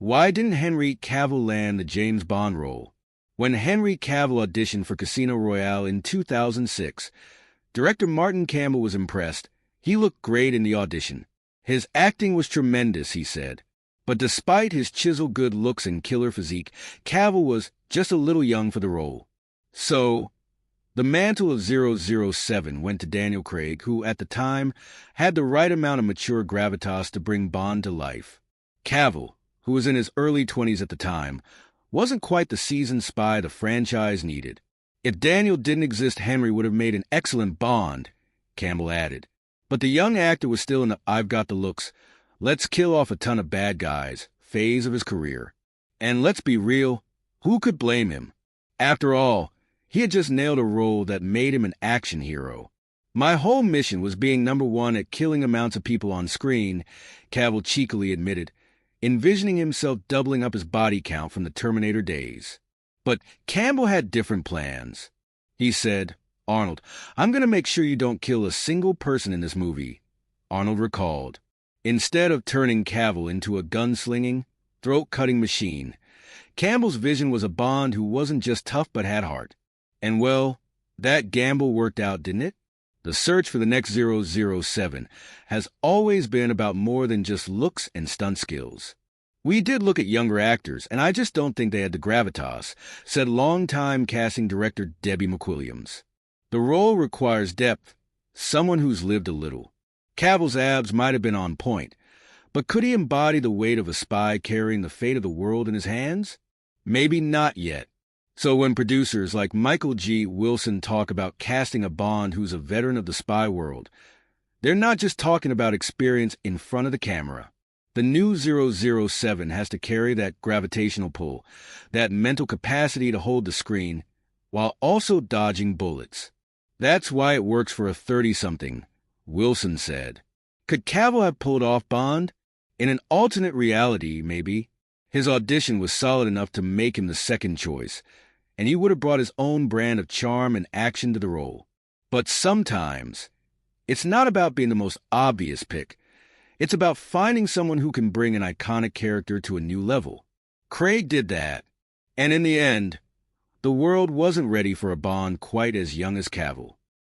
Why didn't Henry Cavill land the James Bond role? When Henry Cavill auditioned for Casino Royale in 2006, director Martin Campbell was impressed. He looked great in the audition. His acting was tremendous, he said. But despite his chiseled good looks and killer physique, Cavill was just a little young for the role. So, the mantle of 007 went to Daniel Craig, who at the time had the right amount of mature gravitas to bring Bond to life. Cavill, who was in his early 20s at the time, wasn't quite the seasoned spy the franchise needed. If Daniel didn't exist, Henry would have made an excellent Bond, Campbell added. But the young actor was still in the I've got the looks, let's kill off a ton of bad guys phase of his career. And let's be real, who could blame him? After all, he had just nailed a role that made him an action hero. My whole mission was being number one at killing amounts of people on screen, Cavill cheekily admitted, envisioning himself doubling up his body count from the Terminator days. But Campbell had different plans. He said, "Arnold, I'm going to make sure you don't kill a single person in this movie," Arnold recalled. Instead of turning Cavill into a gunslinging, throat-cutting machine, Campbell's vision was a Bond who wasn't just tough but had heart. And well, that gamble worked out, didn't it? The search for the next 007 has always been about more than just looks and stunt skills. We did look at younger actors, and I just don't think they had the gravitas, said longtime casting director Debbie McWilliams. The role requires depth, someone who's lived a little. Cavill's abs might have been on point, but could he embody the weight of a spy carrying the fate of the world in his hands? Maybe not yet. So when producers like Michael G. Wilson talk about casting a Bond who's a veteran of the spy world, they're not just talking about experience in front of the camera. The new 007 has to carry that gravitational pull, that mental capacity to hold the screen, while also dodging bullets. That's why it works for a 30-something, Wilson said. Could Cavill have pulled off Bond? In an alternate reality, maybe. His audition was solid enough to make him the second choice, and he would have brought his own brand of charm and action to the role. But sometimes, it's not about being the most obvious pick. It's about finding someone who can bring an iconic character to a new level. Craig did that, and in the end, the world wasn't ready for a Bond quite as young as Cavill.